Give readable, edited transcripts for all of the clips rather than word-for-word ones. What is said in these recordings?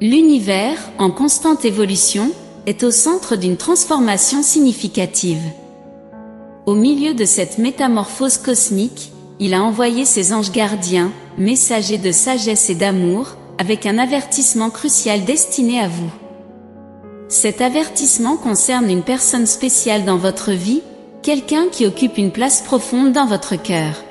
L'univers, en constante évolution, est au centre d'une transformation significative. Au milieu de cette métamorphose cosmique, il a envoyé ses anges gardiens, messagers de sagesse et d'amour, avec un avertissement crucial destiné à vous. Cet avertissement concerne une personne spéciale dans votre vie, quelqu'un qui occupe une place profonde dans votre cœur.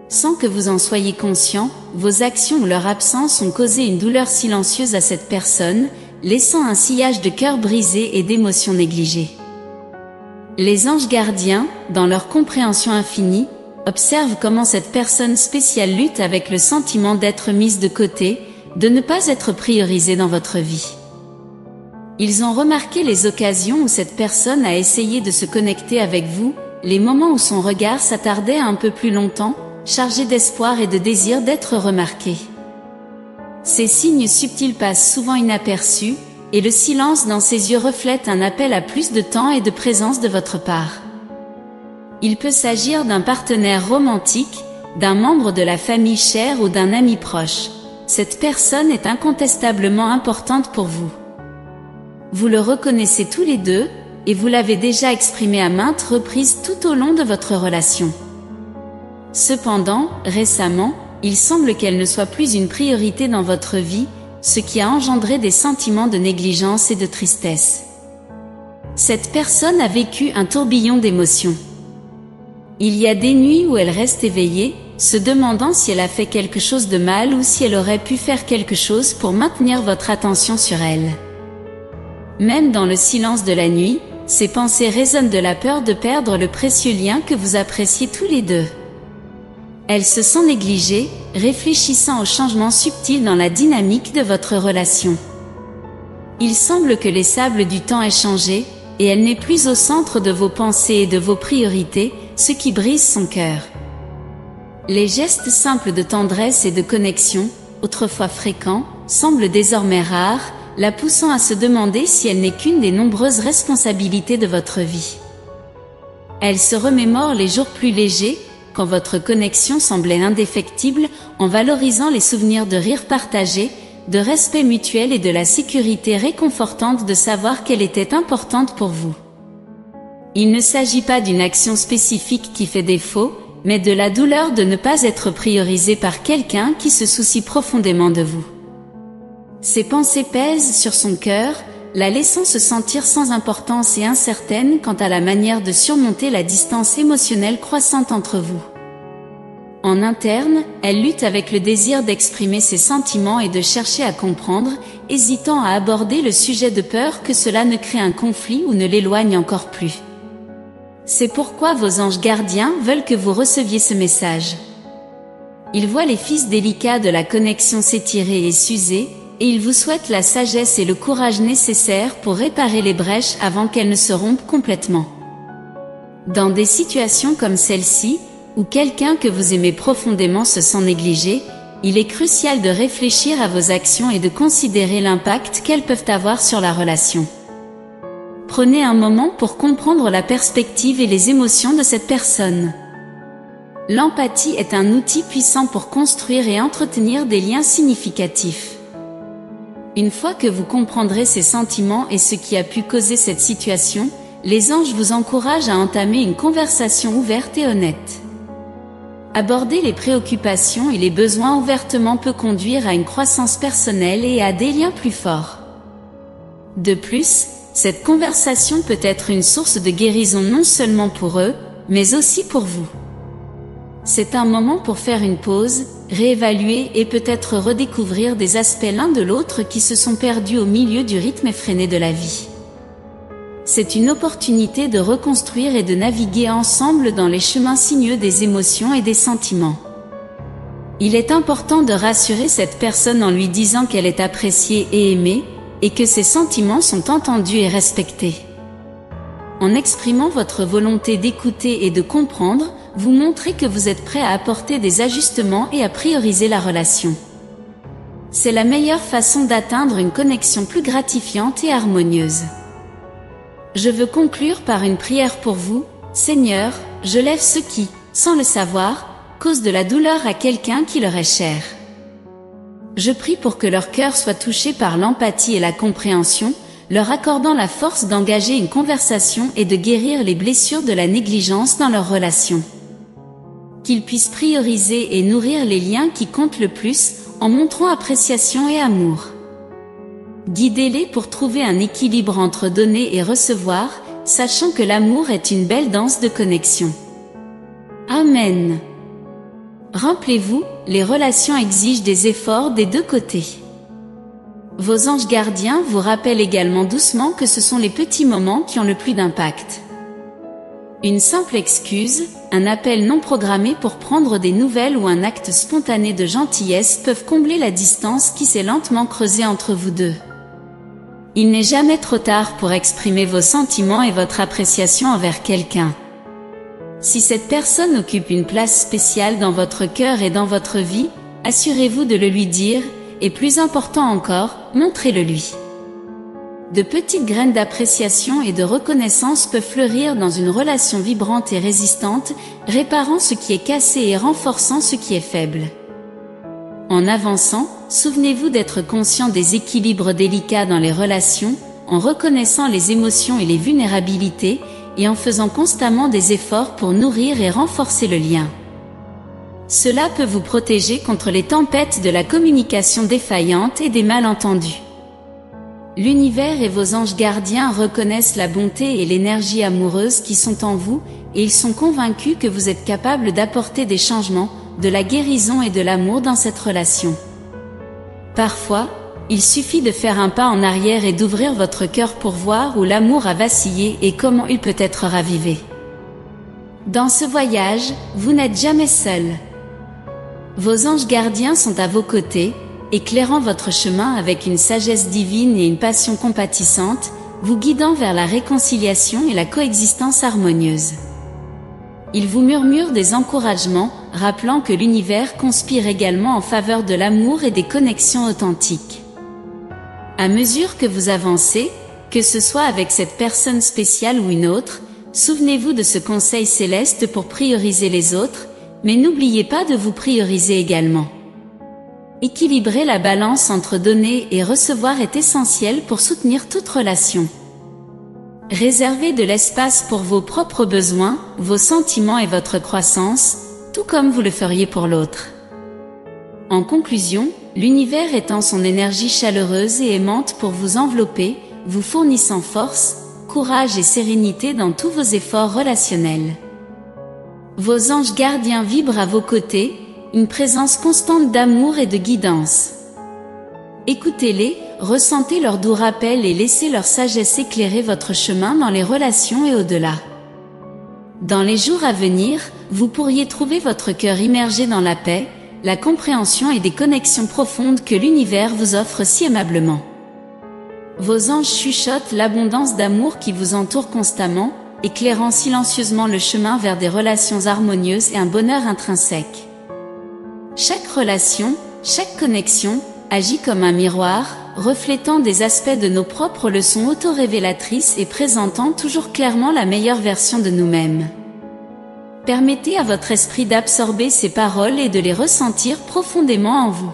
Sans que vous en soyez conscient, vos actions ou leur absence ont causé une douleur silencieuse à cette personne, laissant un sillage de cœur brisé et d'émotions négligées. Les anges gardiens, dans leur compréhension infinie, observent comment cette personne spéciale lutte avec le sentiment d'être mise de côté, de ne pas être priorisée dans votre vie. Ils ont remarqué les occasions où cette personne a essayé de se connecter avec vous, les moments où son regard s'attardait un peu plus longtemps, chargé d'espoir et de désir d'être remarqué. Ces signes subtils passent souvent inaperçus, et le silence dans ses yeux reflète un appel à plus de temps et de présence de votre part. Il peut s'agir d'un partenaire romantique, d'un membre de la famille chère ou d'un ami proche. Cette personne est incontestablement importante pour vous. Vous le reconnaissez tous les deux, et vous l'avez déjà exprimé à maintes reprises tout au long de votre relation. Cependant, récemment, il semble qu'elle ne soit plus une priorité dans votre vie, ce qui a engendré des sentiments de négligence et de tristesse. Cette personne a vécu un tourbillon d'émotions. Il y a des nuits où elle reste éveillée, se demandant si elle a fait quelque chose de mal ou si elle aurait pu faire quelque chose pour maintenir votre attention sur elle. Même dans le silence de la nuit, ces pensées résonnent de la peur de perdre le précieux lien que vous appréciez tous les deux. Elle se sent négligée, réfléchissant aux changements subtils dans la dynamique de votre relation. Il semble que les sables du temps aient changé, et elle n'est plus au centre de vos pensées et de vos priorités, ce qui brise son cœur. Les gestes simples de tendresse et de connexion, autrefois fréquents, semblent désormais rares, la poussant à se demander si elle n'est qu'une des nombreuses responsabilités de votre vie. Elle se remémore les jours plus légers, quand votre connexion semblait indéfectible, en valorisant les souvenirs de rire partagé, de respect mutuel et de la sécurité réconfortante de savoir qu'elle était importante pour vous. Il ne s'agit pas d'une action spécifique qui fait défaut, mais de la douleur de ne pas être priorisé par quelqu'un qui se soucie profondément de vous. Ces pensées pèsent sur son cœur, la laissant se sentir sans importance et incertaine quant à la manière de surmonter la distance émotionnelle croissante entre vous. En interne, elle lutte avec le désir d'exprimer ses sentiments et de chercher à comprendre, hésitant à aborder le sujet de peur que cela ne crée un conflit ou ne l'éloigne encore plus. C'est pourquoi vos anges gardiens veulent que vous receviez ce message. Ils voient les fils délicats de la connexion s'étirer et s'user, et ils vous souhaitent la sagesse et le courage nécessaires pour réparer les brèches avant qu'elles ne se rompent complètement. Dans des situations comme celle-ci, où quelqu'un que vous aimez profondément se sent négligé, il est crucial de réfléchir à vos actions et de considérer l'impact qu'elles peuvent avoir sur la relation. Prenez un moment pour comprendre la perspective et les émotions de cette personne. L'empathie est un outil puissant pour construire et entretenir des liens significatifs. Une fois que vous comprendrez ces sentiments et ce qui a pu causer cette situation, les anges vous encouragent à entamer une conversation ouverte et honnête. Aborder les préoccupations et les besoins ouvertement peut conduire à une croissance personnelle et à des liens plus forts. De plus, cette conversation peut être une source de guérison non seulement pour eux, mais aussi pour vous. C'est un moment pour faire une pause, réévaluer et peut-être redécouvrir des aspects l'un de l'autre qui se sont perdus au milieu du rythme effréné de la vie. C'est une opportunité de reconstruire et de naviguer ensemble dans les chemins sinueux des émotions et des sentiments. Il est important de rassurer cette personne en lui disant qu'elle est appréciée et aimée, et que ses sentiments sont entendus et respectés. En exprimant votre volonté d'écouter et de comprendre, vous montrez que vous êtes prêt à apporter des ajustements et à prioriser la relation. C'est la meilleure façon d'atteindre une connexion plus gratifiante et harmonieuse. Je veux conclure par une prière pour vous. Seigneur, je lève ceux qui, sans le savoir, causent de la douleur à quelqu'un qui leur est cher. Je prie pour que leur cœur soit touché par l'empathie et la compréhension, leur accordant la force d'engager une conversation et de guérir les blessures de la négligence dans leur relation. Qu'ils puissent prioriser et nourrir les liens qui comptent le plus, en montrant appréciation et amour. Guidez-les pour trouver un équilibre entre donner et recevoir, sachant que l'amour est une belle danse de connexion. Amen. Rappelez-vous, les relations exigent des efforts des deux côtés. Vos anges gardiens vous rappellent également doucement que ce sont les petits moments qui ont le plus d'impact. Une simple excuse, un appel non programmé pour prendre des nouvelles ou un acte spontané de gentillesse peuvent combler la distance qui s'est lentement creusée entre vous deux. Il n'est jamais trop tard pour exprimer vos sentiments et votre appréciation envers quelqu'un. Si cette personne occupe une place spéciale dans votre cœur et dans votre vie, assurez-vous de le lui dire, et plus important encore, montrez-le lui. De petites graines d'appréciation et de reconnaissance peuvent fleurir dans une relation vibrante et résistante, réparant ce qui est cassé et renforçant ce qui est faible. En avançant, souvenez-vous d'être conscient des équilibres délicats dans les relations, en reconnaissant les émotions et les vulnérabilités, et en faisant constamment des efforts pour nourrir et renforcer le lien. Cela peut vous protéger contre les tempêtes de la communication défaillante et des malentendus. L'univers et vos anges gardiens reconnaissent la bonté et l'énergie amoureuse qui sont en vous, et ils sont convaincus que vous êtes capable d'apporter des changements, de la guérison et de l'amour dans cette relation. Parfois, il suffit de faire un pas en arrière et d'ouvrir votre cœur pour voir où l'amour a vacillé et comment il peut être ravivé. Dans ce voyage, vous n'êtes jamais seul. Vos anges gardiens sont à vos côtés, éclairant votre chemin avec une sagesse divine et une passion compatissante, vous guidant vers la réconciliation et la coexistence harmonieuse. Ils vous murmurent des encouragements, rappelant que l'univers conspire également en faveur de l'amour et des connexions authentiques. À mesure que vous avancez, que ce soit avec cette personne spéciale ou une autre, souvenez-vous de ce conseil céleste pour prioriser les autres, mais n'oubliez pas de vous prioriser également. Équilibrer la balance entre donner et recevoir est essentiel pour soutenir toute relation. Réservez de l'espace pour vos propres besoins, vos sentiments et votre croissance, tout comme vous le feriez pour l'autre. En conclusion, l'univers étend son énergie chaleureuse et aimante pour vous envelopper, vous fournissant force, courage et sérénité dans tous vos efforts relationnels. Vos anges gardiens vibrent à vos côtés, une présence constante d'amour et de guidance. Écoutez-les, ressentez leur doux rappel et laissez leur sagesse éclairer votre chemin dans les relations et au-delà. Dans les jours à venir, vous pourriez trouver votre cœur immergé dans la paix, la compréhension et des connexions profondes que l'univers vous offre si aimablement. Vos anges chuchotent l'abondance d'amour qui vous entoure constamment, éclairant silencieusement le chemin vers des relations harmonieuses et un bonheur intrinsèque. Chaque relation, chaque connexion, agit comme un miroir, reflétant des aspects de nos propres leçons auto-révélatrices et présentant toujours clairement la meilleure version de nous-mêmes. Permettez à votre esprit d'absorber ces paroles et de les ressentir profondément en vous.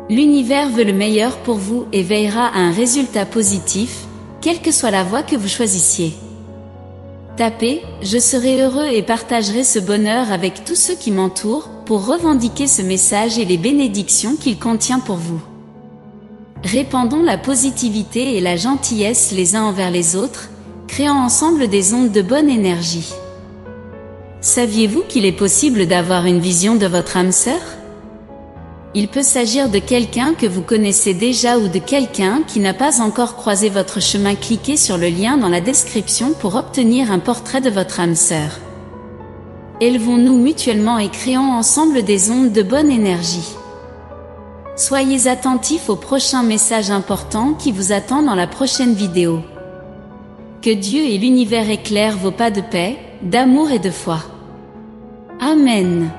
L'univers veut le meilleur pour vous et veillera à un résultat positif, quelle que soit la voie que vous choisissiez. Tapez « Je serai heureux et partagerai ce bonheur avec tous ceux qui m'entourent » pour revendiquer ce message et les bénédictions qu'il contient pour vous. Répandons la positivité et la gentillesse les uns envers les autres, créant ensemble des ondes de bonne énergie. Saviez-vous qu'il est possible d'avoir une vision de votre âme sœur? Il peut s'agir de quelqu'un que vous connaissez déjà ou de quelqu'un qui n'a pas encore croisé votre chemin. Cliquez sur le lien dans la description pour obtenir un portrait de votre âme sœur. Élevons-nous mutuellement et créons ensemble des ondes de bonne énergie. Soyez attentifs au prochain message important qui vous attend dans la prochaine vidéo. Que Dieu et l'univers éclairent vos pas de paix, d'amour et de foi. Amen.